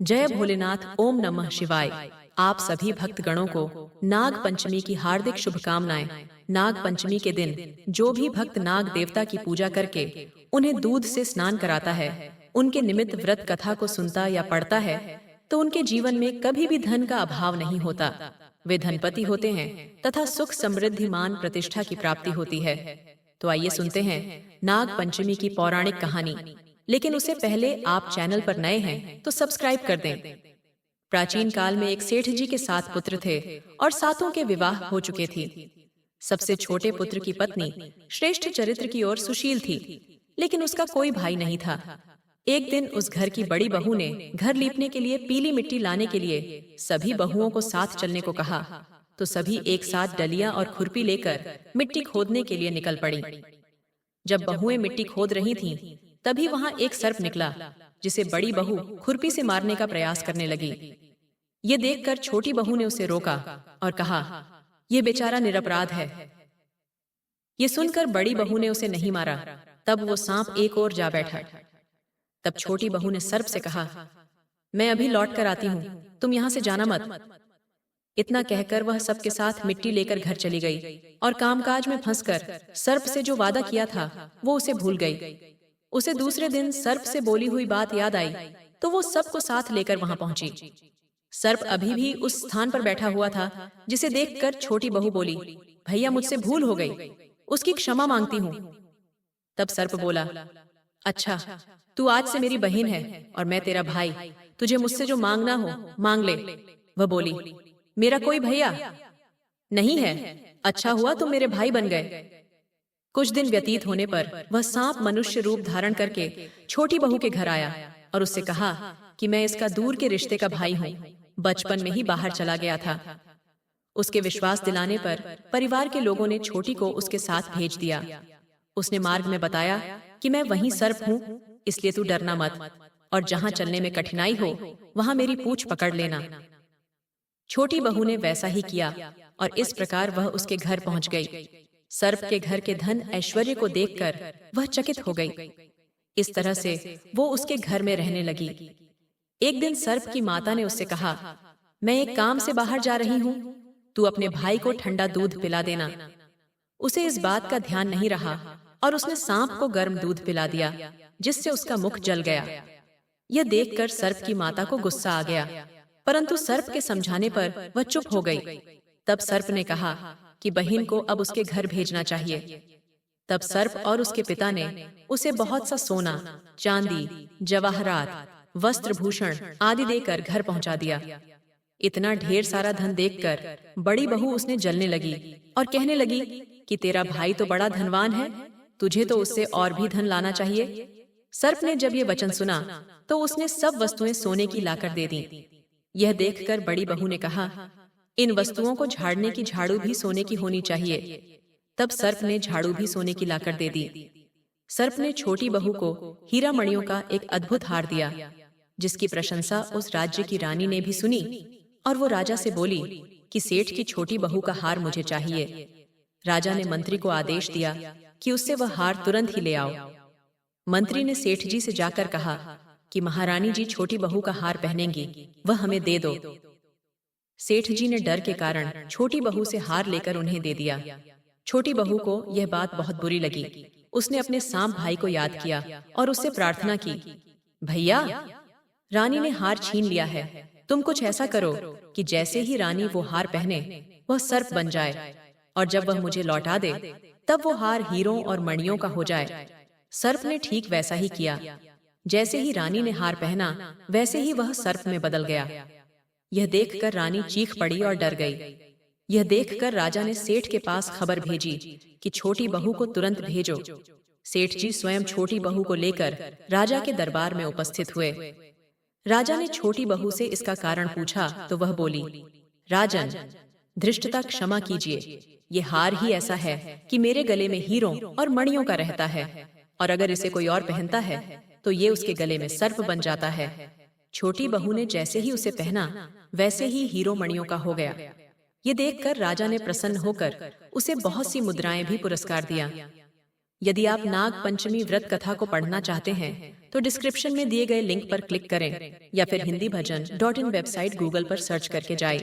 जय भोलेनाथ। ओम नमः शिवाय। आप सभी भक्तगणों को नाग पंचमी की हार्दिक शुभकामनाएं। नाग पंचमी के दिन जो भी भक्त नाग देवता की पूजा करके उन्हें दूध से स्नान कराता है, उनके निमित्त व्रत कथा को सुनता या पढ़ता है, तो उनके जीवन में कभी भी धन का अभाव नहीं होता। वे धनपति होते हैं तथा सुख समृद्धि मान प्रतिष्ठा की प्राप्ति होती है। तो आइए सुनते हैं नाग पंचमी की पौराणिक कहानी। लेकिन उससे पहले आप चैनल पर नए हैं तो सब्सक्राइब कर दें। प्राचीन काल में एक सेठ जी के 7 पुत्र थे और सातों के विवाह हो चुके थे। सबसे छोटे पुत्र की पत्नी श्रेष्ठ चरित्र की ओर सुशील थी, लेकिन उसका कोई भाई नहीं था। एक दिन उस घर की बड़ी बहू ने घर लीपने के लिए पीली मिट्टी लाने के लिए सभी बहुओं को साथ चलने को कहा, तो सभी एक साथ डलियां और खुरपी लेकर मिट्टी खोदने के लिए निकल पड़ी। जब बहुएं मिट्टी खोद रही थीं, तभी वहां एक सर्प निकला, जिसे बड़ी बहू खुरपी से मारने का प्रयास करने लगी। ये देखकर छोटी बहू ने उसे रोका और कहा, यह बेचारा निरपराध है। ये सुनकर बड़ी बहू ने उसे नहीं मारा। तब वो सांप एक ओर जा बैठा। तब छोटी बहू ने सर्प से कहा, मैं अभी लौट कर आती हूँ, तुम यहाँ से जाना मत। इतना कहकर वह सबके साथ मिट्टी लेकर घर चली गई और कामकाज में फंसकर सर्प से जो वादा किया था वो उसे भूल गई। उसे दूसरे दिन सर्प से बोली हुई बात याद आई, तो वो सबको साथ लेकर वहां पहुंची। सर्प अभी भी उस स्थान पर बैठा हुआ था, जिसे देखकर छोटी बहू बोली, भैया मुझसे भूल हो गई, उसकी क्षमा मांगती हूँ। तब सर्प बोला, अच्छा, तू आज से मेरी बहन है और मैं तेरा भाई, तुझे मुझसे जो मांगना हो मांग ले। वह बोली, मेरा कोई भैया नहीं है। अच्छा हुआ तुम मेरे भाई बन गए। कुछ दिन व्यतीत होने पर वह सांप मनुष्य रूप धारण करके छोटी बहू के घर आया और उससे कहा कि मैं इसका दूर के रिश्ते का भाई हूँ, बचपन में ही बाहर चला गया था। उसके विश्वास दिलाने पर परिवार के लोगों ने छोटी को उसके साथ भेज दिया। उसने मार्ग में बताया कि मैं वही सर्प हूँ, इसलिए तू डरना मत, और जहाँ चलने में कठिनाई हो वहां मेरी पूंछ पकड़ लेना। छोटी बहू ने वैसा ही किया और इस प्रकार वह उसके घर पहुंच गई। सर्प के घर के धन ऐश्वर्य को देखकर वह चकित हो गई। इस तरह से वो उसके घर में रहने लगी। एक दिन सर्प की माता ने उससे कहा, मैं एक काम से बाहर जा रही हूँ, तू अपने भाई को ठंडा दूध पिला देना। उसे इस बात का ध्यान नहीं रहा और उसने सांप को गर्म दूध पिला दिया, जिससे उसका मुख जल गया। यह देखकर सर्प की माता को गुस्सा आ गया, परंतु सर्प के समझाने पर वह चुप हो गई। तब सर्प ने कहा कि बहन को अब उसके घर भेजना चाहिए। तब सर्प और उसके पिता ने उसे बहुत सा सोना, चांदी, जवाहरात, वस्त्र भूषण आदि देकर घर पहुंचा दिया। इतना ढेर सारा धन देखकर बड़ी बहू उसने जलने लगी और कहने लगी कि तेरा भाई तो बड़ा धनवान है, तुझे तो उससे और भी धन लाना चाहिए। सर्प ने जब ये वचन सुना तो उसने सब वस्तुएं सोने की लाकर दे दी। यह देखकर बड़ी बहू ने कहा, इन वस्तुओं को झाड़ने की झाड़ू भी सोने की होनी चाहिए। तब सर्प ने झाड़ू भी सोने की लाकर दे दी। सर्प ने छोटी बहू को हीरा मणियों का एक अद्भुत हार दिया, जिसकी प्रशंसा उस राज्य की रानी ने भी सुनी और वो राजा से बोली कि सेठ की छोटी बहू का हार मुझे चाहिए। राजा ने मंत्री को आदेश दिया कि उससे वह हार तुरंत ही ले आओ। मंत्री ने सेठ जी से जाकर कहा कि महारानी जी छोटी बहू का हार पहनेंगी, वह हमें दे दो। सेठ जी ने डर के कारण छोटी बहू से हार लेकर उन्हें दे दिया। छोटी बहू को यह बात बहुत बुरी लगी। उसने अपने सांप भाई को याद किया और उससे प्रार्थना की, भैया, रानी ने हार छीन लिया है, तुम कुछ ऐसा करो कि जैसे ही रानी वो हार पहने वह सर्प बन जाए, और जब वह मुझे लौटा दे तब वो हार हीरों और मणियों का हो जाए। सर्प ने ठीक वैसा ही किया। जैसे ही रानी ने हार पहना वैसे ही वह सर्प में बदल गया। यह देखकर रानी चीख पड़ी और डर गई। यह देखकर राजा ने सेठ के पास खबर भेजी कि छोटी बहू को तुरंत भेजो। सेठ जी स्वयं छोटी बहू को लेकर राजा के दरबार में उपस्थित हुए। राजा ने छोटी बहू से इसका कारण पूछा तो वह बोली, राजन, धृष्टता क्षमा कीजिए, ये हार ही ऐसा है कि मेरे गले में हीरों और मणियों का रहता है, और अगर इसे कोई और पहनता है तो ये उसके गले में सर्प बन जाता है। छोटी बहू ने जैसे ही उसे पहना वैसे ही हीरो मणियों का हो गया। ये देखकर राजा ने प्रसन्न होकर उसे बहुत सी मुद्राएं भी पुरस्कार दिया। यदि आप नाग पंचमी व्रत कथा को पढ़ना चाहते हैं तो डिस्क्रिप्शन में दिए गए लिंक पर क्लिक करें या फिर हिंदी भजन .in वेबसाइट गूगल पर सर्च करके जाएं।